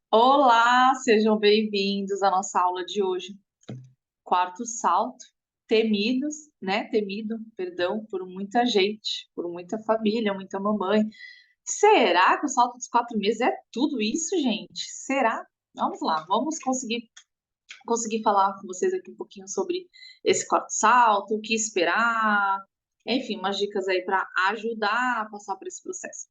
Olá, sejam bem-vindos à nossa aula de hoje. Quarto salto, temidos, né? Temido, perdão, por muita gente, por muita família, muita mamãe. Será que o salto dos 4 meses é tudo isso, gente? Será? Vamos lá, vamos conseguir falar com vocês aqui um pouquinho sobre esse quarto salto, o que esperar, enfim, umas dicas aí para ajudar a passar por esse processo.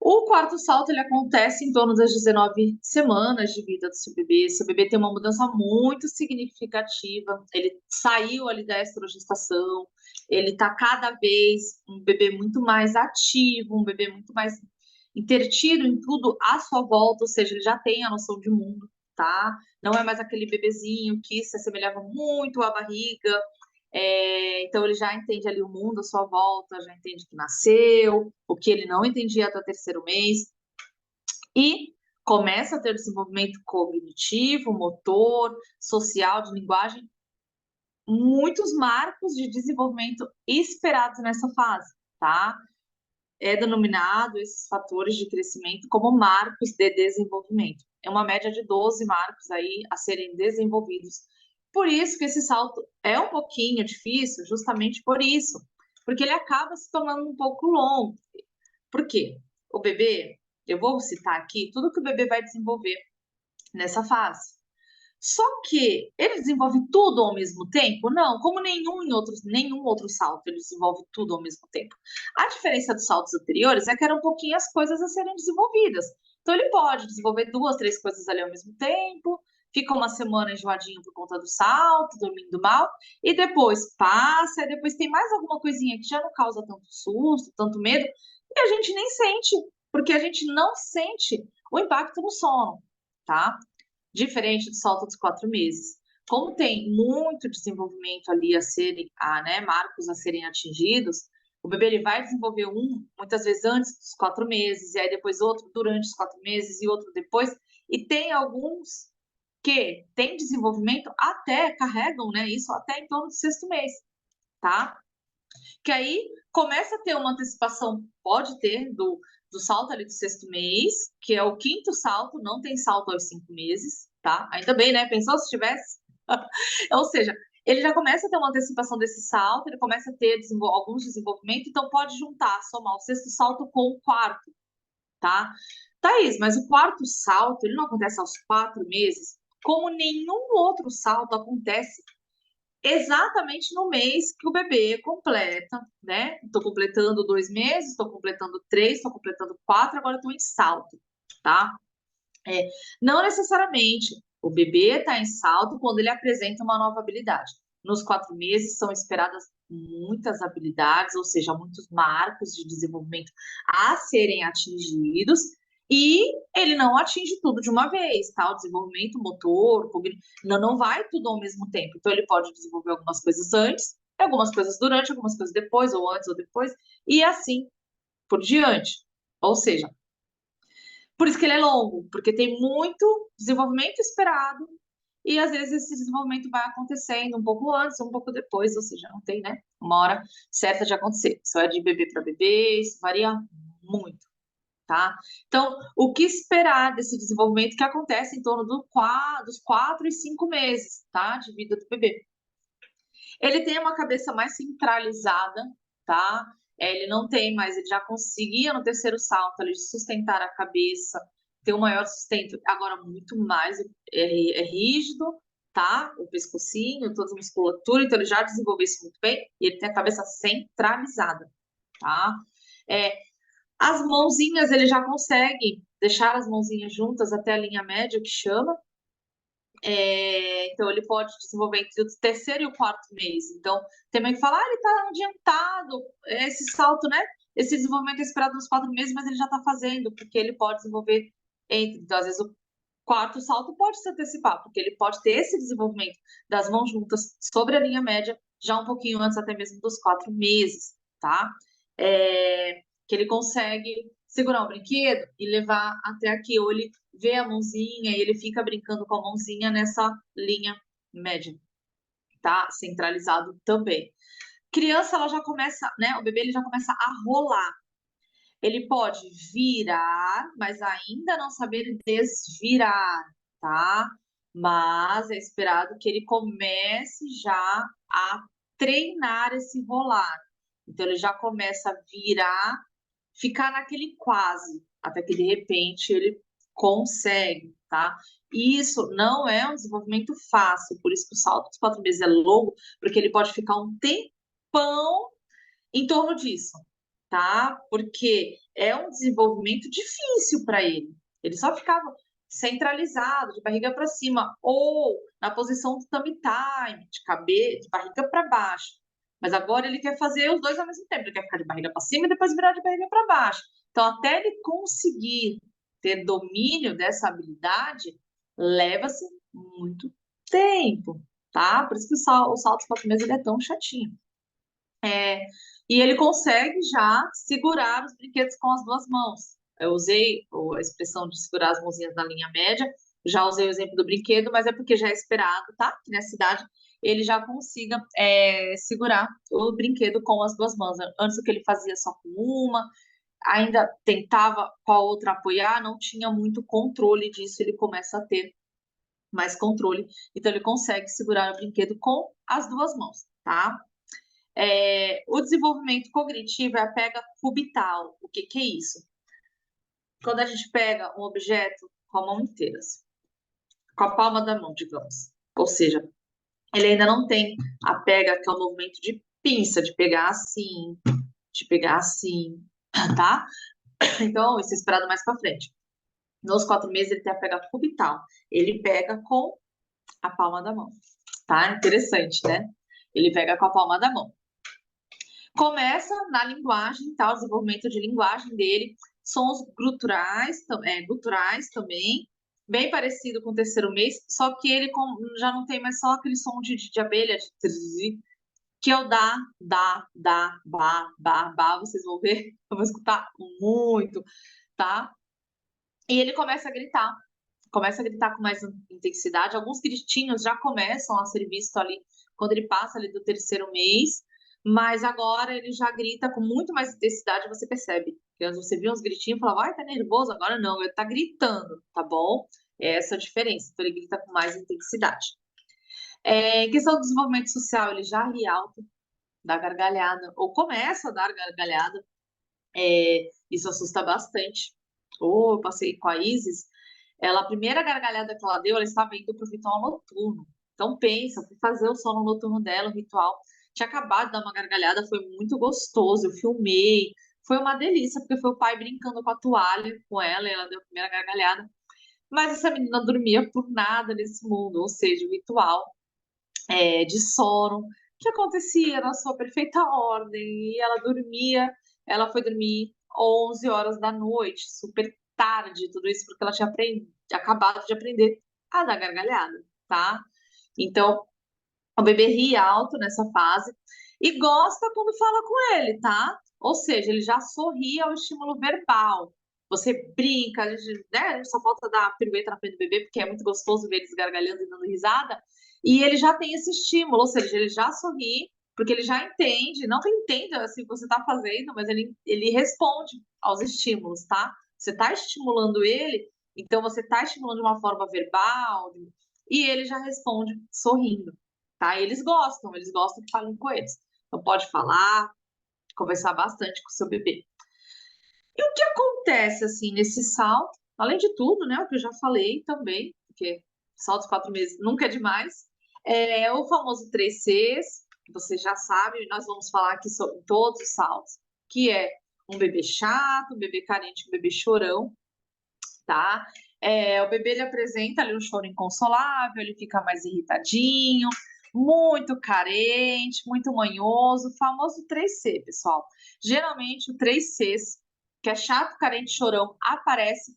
O quarto salto ele acontece em torno das 19 semanas de vida do seu bebê. Seu bebê tem uma mudança muito significativa. Ele saiu ali da estrogestação. Ele está cada vez um bebê muito mais ativo, um bebê muito mais intertido em tudo à sua volta, ou seja, ele já tem a noção de mundo, tá? Não é mais aquele bebezinho que se assemelhava muito à barriga, então ele já entende ali o mundo à sua volta, já entende que nasceu, o que ele não entendia até o terceiro mês, e começa a ter desenvolvimento cognitivo, motor, social, de linguagem, muitos marcos de desenvolvimento esperados nessa fase, tá? É denominado esses fatores de crescimento como marcos de desenvolvimento. É uma média de 12 marcos aí a serem desenvolvidos. Por isso que esse salto é um pouquinho difícil, justamente por isso, porque ele acaba se tornando um pouco longo. Por quê? O bebê, eu vou citar aqui tudo que o bebê vai desenvolver nessa fase. Só que ele desenvolve tudo ao mesmo tempo? Não, como nenhum outro salto ele desenvolve tudo ao mesmo tempo. A diferença dos saltos anteriores é que eram pouquinhas coisas a serem desenvolvidas. Então ele pode desenvolver duas, três coisas ali ao mesmo tempo, fica uma semana enjoadinho por conta do salto, dormindo mal, e depois passa, e depois tem mais alguma coisinha que já não causa tanto susto, tanto medo, e a gente nem sente, porque a gente não sente o impacto no sono, tá? Diferente do salto dos 4 meses. Como tem muito desenvolvimento ali né, marcos a serem atingidos, o bebê ele vai desenvolver muitas vezes antes dos 4 meses, e aí depois outro durante os 4 meses e outro depois, e tem alguns que têm desenvolvimento carregam, né, isso até em torno do sexto mês, tá? Que aí começa a ter uma antecipação, pode ter, do salto ali do sexto mês, que é o quinto salto, não tem salto aos 5 meses, tá? Ainda bem, né? Pensou se tivesse? Ou seja, ele já começa a ter uma antecipação desse salto, ele começa a ter alguns desenvolvimentos, então pode juntar, somar o sexto salto com o quarto, tá? Thaís, mas o quarto salto, ele não acontece aos 4 meses, como nenhum outro salto acontece exatamente no mês que o bebê completa, né? Estou completando 2 meses, estou completando 3, estou completando 4, agora estou em salto, tá? É, não necessariamente o bebê está em salto quando ele apresenta uma nova habilidade. Nos 4 meses são esperadas muitas habilidades, ou seja, muitos marcos de desenvolvimento a serem atingidos, e ele não atinge tudo de uma vez, tá? O desenvolvimento motor, não vai tudo ao mesmo tempo. Então, ele pode desenvolver algumas coisas antes, algumas coisas durante, algumas coisas depois, ou antes ou depois, e assim por diante. Ou seja, por isso que ele é longo, porque tem muito desenvolvimento esperado e às vezes esse desenvolvimento vai acontecendo um pouco antes, um pouco depois, ou seja, não tem, né, uma hora certa de acontecer. Isso é de bebê para bebê, isso varia muito, tá? Então, o que esperar desse desenvolvimento que acontece em torno dos 4 e 5 meses, tá, de vida do bebê? Ele tem uma cabeça mais centralizada, tá? Ele não tem mais, ele já conseguia no terceiro salto ali sustentar a cabeça, ter um maior sustento, agora muito mais é rígido, tá? O pescocinho, toda a musculatura, então ele já desenvolveu isso muito bem e ele tem a cabeça centralizada, tá? É, as mãozinhas, ele já consegue deixar as mãozinhas juntas até a linha média, que chama, então, ele pode desenvolver entre o terceiro e o quarto mês. Então, tem mãe que fala, ele está adiantado, esse salto, né? Esse desenvolvimento é esperado nos 4 meses, mas ele já está fazendo, porque ele pode desenvolver entre. Então, às vezes, o quarto salto pode se antecipar, porque ele pode ter esse desenvolvimento das mãos juntas sobre a linha média, já um pouquinho antes até mesmo dos 4 meses, tá? Que ele consegue segurar o brinquedo e levar até aqui, ou ele vê a mãozinha e ele fica brincando com a mãozinha nessa linha média, tá? Centralizado também. Criança, ela já começa, né? O bebê ele já começa a rolar. Ele pode virar, mas ainda não saber desvirar, tá? Mas é esperado que ele comece já a treinar esse rolar. Então, ele já começa a virar, ficar naquele quase, até que de repente ele consegue, tá? E isso não é um desenvolvimento fácil, por isso que o salto dos 4 meses é longo, porque ele pode ficar um tempão em torno disso, tá? Porque é um desenvolvimento difícil para ele. Ele só ficava centralizado, de barriga para cima, ou na posição do tummy time, de cabeça, de barriga para baixo. Mas agora ele quer fazer os dois ao mesmo tempo. Ele quer ficar de barriga para cima e depois virar de barriga para baixo. Então, até ele conseguir ter domínio dessa habilidade, leva-se muito tempo, tá? Por isso que o salto dos 4 meses ele é tão chatinho. E ele consegue já segurar os brinquedos com as 2 mãos. Eu usei a expressão de segurar as mãozinhas na linha média, já usei o exemplo do brinquedo, mas é porque já é esperado, tá? Que nessa idade ele já consiga segurar o brinquedo com as 2 mãos. Antes o que ele fazia só com uma, ainda tentava com a outra apoiar, não tinha muito controle disso, ele começa a ter mais controle, então ele consegue segurar o brinquedo com as 2 mãos, tá? O desenvolvimento cognitivo é a pega cubital. O que é isso? Quando a gente pega um objeto com a mão inteira, com a palma da mão, digamos. Ou seja, ele ainda não tem a pega, que é o movimento de pinça, de pegar assim, tá? Então, isso é esperado mais para frente. Nos 4 meses, ele tem a pega cubital. Ele pega com a palma da mão, tá? Interessante, né? Ele pega com a palma da mão. Começa na linguagem, tá? O desenvolvimento de linguagem dele, sons guturais também, bem parecido com o 3º mês, só que ele já não tem mais só aquele som de abelha, de trz, que é o dá, bá, vocês vão ver, eu vou escutar muito, tá? E ele começa a gritar com mais intensidade, alguns gritinhos já começam a ser vistos ali, quando ele passa ali do 3º mês, mas agora ele já grita com muito mais intensidade, você percebe. Porque antes você via uns gritinhos e falava, ai, tá nervoso, agora não, ele tá gritando, tá bom? É essa a diferença, então ele grita com mais intensidade. Em questão do desenvolvimento social, ele já ri alto, dá gargalhada, ou começa a dar gargalhada, isso assusta bastante. Eu passei com a Isis, a primeira gargalhada que ela deu, ela estava indo para o ritual noturno. Então pensa, fui fazer o sono noturno dela, o ritual. Tinha acabado de dar uma gargalhada, foi muito gostoso, eu filmei. Foi uma delícia, porque foi o pai brincando com a toalha com ela, e ela deu a primeira gargalhada. Mas essa menina dormia por nada nesse mundo, ou seja, o ritual de sono que acontecia na sua perfeita ordem, e ela dormia, ela foi dormir 11 horas da noite, super tarde, tudo isso porque ela tinha acabado de aprender a dar gargalhada, tá? Então, o bebê ri alto nessa fase e gosta quando fala com ele, tá? Ou seja, ele já sorri ao estímulo verbal. Você brinca, né? Só falta dar a pirueta na frente do bebê, porque é muito gostoso ver eles gargalhando e dando risada. E ele já tem esse estímulo, ou seja, ele já sorri, porque ele já entende, não que ele entenda assim, o que você está fazendo, mas ele responde aos estímulos, tá? Você está estimulando ele, então você está estimulando de uma forma verbal, e ele já responde sorrindo, tá? E eles gostam que falem com eles. Então pode falar, conversar bastante com o seu bebê. E o que acontece, assim, nesse salto, além de tudo, né, o que eu já falei também, porque salto de 4 meses nunca é demais, é o famoso 3Cs, que você já sabe, nós vamos falar aqui sobre todos os saltos, que é um bebê chato, um bebê carente, um bebê chorão, tá? O bebê, ele apresenta ali um choro inconsolável, ele fica mais irritadinho, muito carente, muito manhoso, o famoso 3C, pessoal. Geralmente o 3Cs, que é chato, carente, chorão, aparece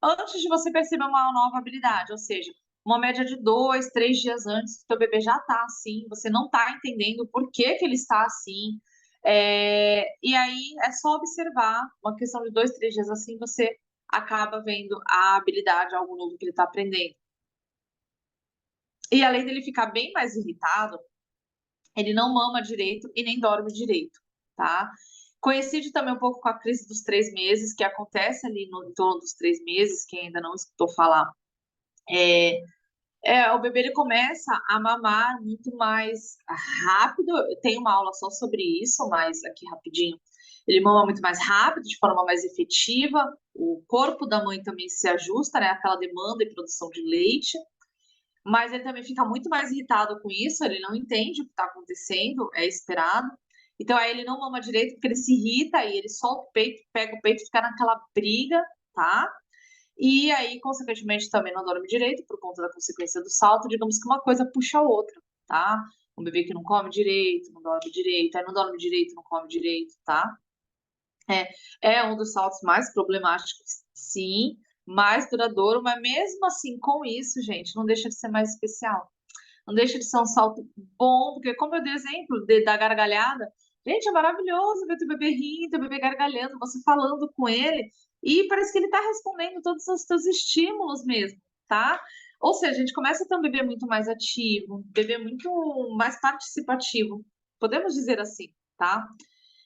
antes de você perceber uma nova habilidade, ou seja, uma média de 2, 3 dias antes, seu bebê já tá assim, você não tá entendendo por que que ele está assim, e aí é só observar, uma questão de 2, 3 dias assim, você acaba vendo a habilidade, algo novo que ele está aprendendo. E além dele ficar bem mais irritado, ele não mama direito e nem dorme direito, tá? Coincide também um pouco com a crise dos 3 meses, que acontece ali em torno dos 3 meses, quem ainda não escutou falar. O bebê ele começa a mamar muito mais rápido. Eu tenho uma aula só sobre isso, mas aqui rapidinho. Ele mama muito mais rápido, de forma mais efetiva. O corpo da mãe também se ajusta, né, àquela demanda e produção de leite. Mas ele também fica muito mais irritado com isso, ele não entende o que está acontecendo, é esperado. Então aí ele não mama direito porque ele se irrita e ele solta o peito, pega o peito e fica naquela briga, tá? E aí, consequentemente, também não dorme direito por conta da consequência do salto. Digamos que uma coisa puxa a outra, tá? Um bebê que não come direito, não dorme direito, aí não dorme direito, não come direito, tá? É um dos saltos mais problemáticos, sim, mais duradouro, mas mesmo assim, com isso, gente, não deixa de ser mais especial. Não deixa de ser um salto bom, porque como eu dei exemplo da gargalhada, gente, é maravilhoso ver teu bebê rindo, teu bebê gargalhando, você falando com ele, e parece que ele está respondendo todos os teus estímulos mesmo, tá? Ou seja, a gente começa a ter um bebê muito mais ativo, um bebê muito mais participativo, podemos dizer assim, tá?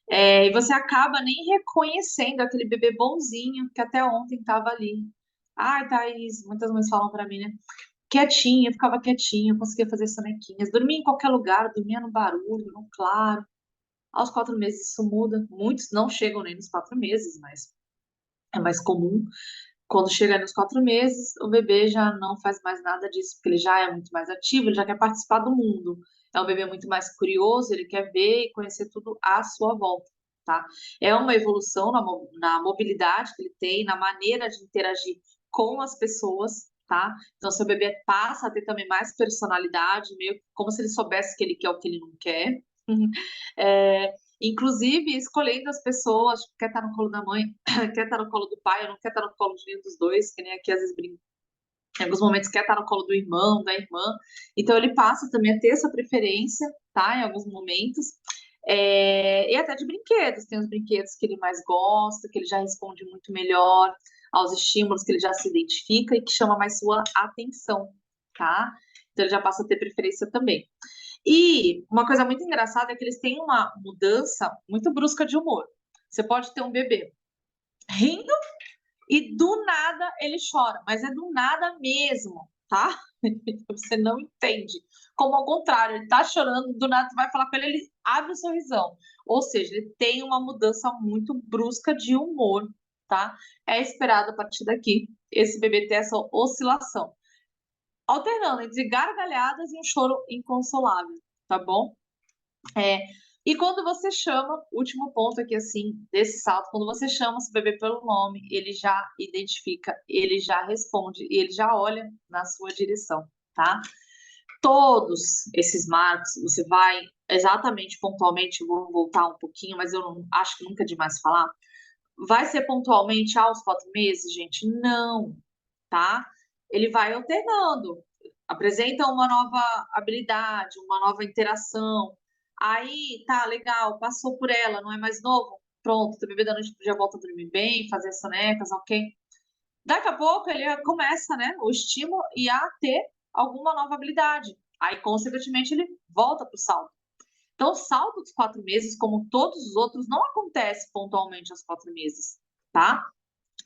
E você acaba nem reconhecendo aquele bebê bonzinho que até ontem estava ali. Ai, Thaís, muitas mães falam para mim, né? Quietinha, ficava quietinha, conseguia fazer sonequinhas, dormia em qualquer lugar, dormia no barulho, no claro. Aos 4 meses isso muda. Muitos não chegam nem nos 4 meses, mas é mais comum. Quando chega nos 4 meses, o bebê já não faz mais nada disso, porque ele já é muito mais ativo, ele já quer participar do mundo. É um bebê muito mais curioso, ele quer ver e conhecer tudo à sua volta, tá? É uma evolução na mobilidade que ele tem, na maneira de interagir com as pessoas, tá? Então, seu bebê passa a ter também mais personalidade, meio como se ele soubesse o que ele quer ou o que ele não quer. É, inclusive, escolhendo as pessoas, tipo, quer estar no colo da mãe, quer estar no colo do pai, ou não quer estar no colo de nenhum dos dois, que nem aqui às vezes brinca. Em alguns momentos quer estar no colo do irmão, da irmã. Então ele passa também a ter essa preferência, tá? Em alguns momentos. E até de brinquedos. Tem os brinquedos que ele mais gosta, que ele já responde muito melhor aos estímulos, que ele já se identifica e que chama mais sua atenção, tá? Então ele já passa a ter preferência também. E uma coisa muito engraçada é que eles têm uma mudança muito brusca de humor. Você pode ter um bebê rindo e do nada ele chora, mas é do nada mesmo, tá? Você não entende. Como ao contrário, ele tá chorando, do nada você vai falar com ele, ele abre o sorrisão. Ou seja, ele tem uma mudança muito brusca de humor, tá? É esperado a partir daqui esse bebê ter essa oscilação, alternando entre gargalhadas e um choro inconsolável, tá bom? É, e quando você chama, último ponto aqui, assim, desse salto, quando você chama esse bebê pelo nome, ele já identifica, ele já responde e ele já olha na sua direção, tá? Todos esses marcos, você vai exatamente pontualmente, vou voltar um pouquinho, mas eu não acho que nunca é demais falar. Vai ser pontualmente aos 4 meses, gente? Não, tá? Ele vai alternando, apresenta uma nova habilidade, uma nova interação. Aí, tá, legal, passou por ela, não é mais novo? Pronto, o bebê da noite já volta a dormir bem, fazer sonecas, ok? Daqui a pouco ele começa, né, o estímulo e a ter alguma nova habilidade. Aí, consequentemente, ele volta para o salto. Então, o salto dos 4 meses, como todos os outros, não acontece pontualmente aos 4 meses, tá?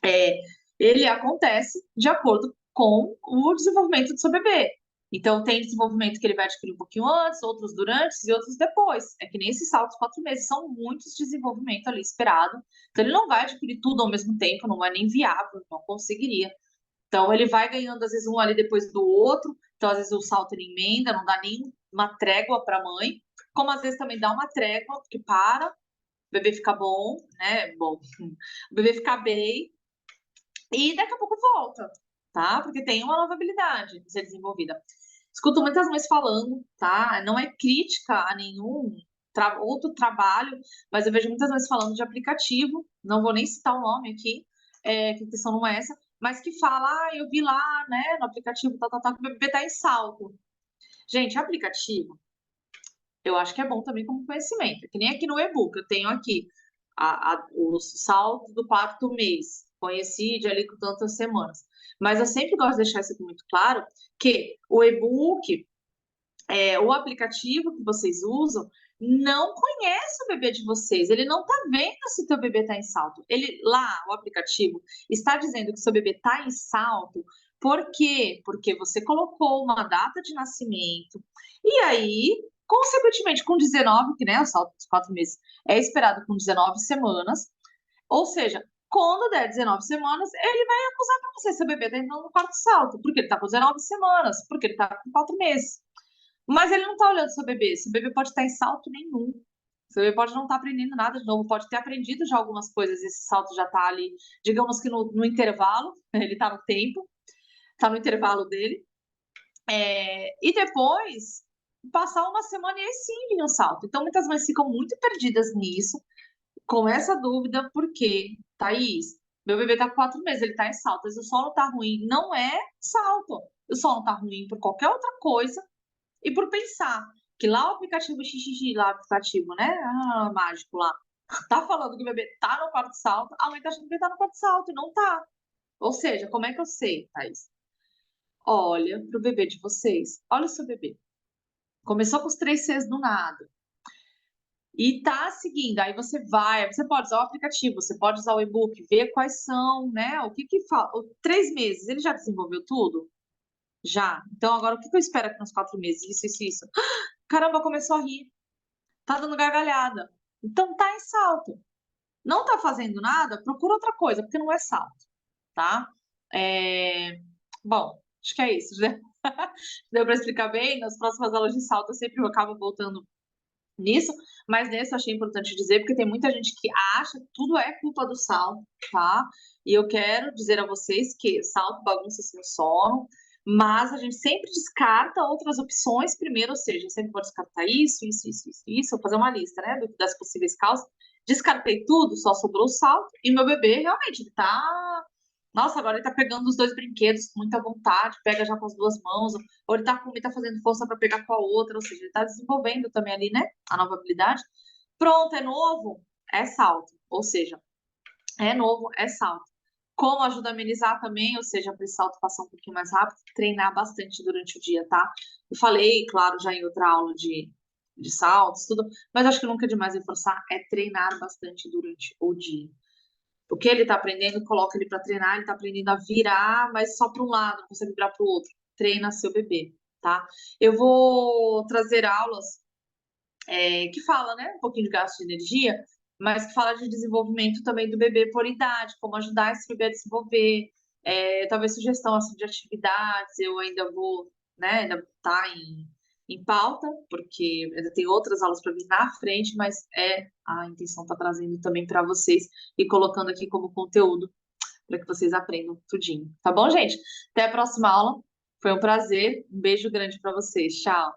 É, ele acontece de acordo com o desenvolvimento do seu bebê. Então, tem desenvolvimento que ele vai adquirir um pouquinho antes, outros durante e outros depois. É que nem esses saltos 4 meses, são muitos de desenvolvimento ali esperado. Então, ele não vai adquirir tudo ao mesmo tempo, não é nem viável, não conseguiria. Então, ele vai ganhando, às vezes, um ali depois do outro. Então, às vezes, o salto ele emenda, não dá nem uma trégua para a mãe. Como às vezes também dá uma trégua, porque para, o bebê fica bom, né? Bom, o bebê fica bem, e daqui a pouco volta, tá? Porque tem uma nova habilidade a ser desenvolvida. Escuto muitas mães falando, tá? Não é crítica a nenhum outro trabalho, mas eu vejo muitas mães falando de aplicativo, não vou nem citar o nome aqui, que a questão não é essa, mas que fala, eu vi lá, né, no aplicativo, que o bebê tá em salto. Gente, aplicativo, eu acho que é bom também como conhecimento, que nem aqui no e-book, eu tenho aqui os saltos do 4 mês, coincide ali com tantas semanas. Mas eu sempre gosto de deixar isso aqui muito claro, que o e-book, o aplicativo que vocês usam, não conhece o bebê de vocês, ele não tá vendo se teu bebê tá em salto. Ele lá, o aplicativo, está dizendo que seu bebê tá em salto, por quê? Porque você colocou uma data de nascimento, e aí, consequentemente, com 19, que né, o salto dos 4 meses é esperado com 19 semanas, ou seja, quando der 19 semanas, ele vai acusar pra você, seu bebê tá entrando no quarto salto, porque ele tá com 19 semanas, porque ele tá com 4 meses. Mas ele não tá olhando seu bebê. Seu bebê pode estar em salto nenhum. Seu bebê pode não estar aprendendo nada de novo, pode ter aprendido já algumas coisas, esse salto já tá ali, digamos que no intervalo, ele tá no tempo, tá no intervalo dele. E depois passar uma semana e aí sim vir um salto. Então muitas mães ficam muito perdidas nisso, com essa dúvida, porque, Thaís, meu bebê tá com 4 meses, ele tá em salto, mas o sono tá ruim. Não é salto. O sono tá ruim por qualquer outra coisa e por pensar que lá o aplicativo XXX, lá o aplicativo, né? Mágico lá, tá falando que o bebê tá no quarto salto, a mãe tá achando que ele tá no quarto salto e não tá. Ou seja, como é que eu sei, Thaís? Olha pro bebê de vocês. Olha o seu bebê. Começou com os 3 Cs do nada. E tá seguindo, aí você pode usar o aplicativo, você pode usar o e-book, ver quais são, né? O que que falta. 3 meses, ele já desenvolveu tudo? Já. Então agora o que que eu espero aqui nos 4 meses? Isso. Caramba, começou a rir. Tá dando gargalhada. Então tá em salto. Não tá fazendo nada, procura outra coisa, porque não é salto, tá? É, Bom, acho que é isso, né? Deu para explicar bem. Nas próximas aulas de salto eu sempre acabo voltando nisso, mas nesse eu achei importante dizer, porque tem muita gente que acha que tudo é culpa do salto, tá? E eu quero dizer a vocês que salto bagunça seu sono, mas a gente sempre descarta outras opções primeiro, ou seja, eu sempre vou descartar isso, vou fazer uma lista, né, das possíveis causas. Descartei tudo, só sobrou o salto, e meu bebê realmente, ele tá. Nossa, agora ele tá pegando os 2 brinquedos com muita vontade, pega já com as 2 mãos, ou ele tá fazendo força para pegar com a outra, ou seja, ele tá desenvolvendo também ali, né, a nova habilidade. Pronto, é novo, é salto, ou seja, é novo, é salto. Como ajuda a amenizar também, ou seja, para esse salto passar um pouquinho mais rápido, treinar bastante durante o dia, tá? Eu falei, claro, já em outra aula de saltos, tudo, mas acho que nunca é demais reforçar, é treinar bastante durante o dia. O que ele está aprendendo, coloca ele para treinar, ele está aprendendo a virar, mas só para um lado, não consegue virar para o outro. Treina seu bebê, tá? Eu vou trazer aulas que fala, né, um pouquinho de gasto de energia, mas que fala de desenvolvimento também do bebê por idade, como ajudar esse bebê a desenvolver, talvez sugestão assim, de atividades, eu ainda vou, né, ainda tá em pauta, porque ainda tem outras aulas para vir na frente, mas a intenção tá trazendo também para vocês e colocando aqui como conteúdo para que vocês aprendam tudinho. Tá bom, gente? Até a próxima aula. Foi um prazer. Um beijo grande para vocês. Tchau.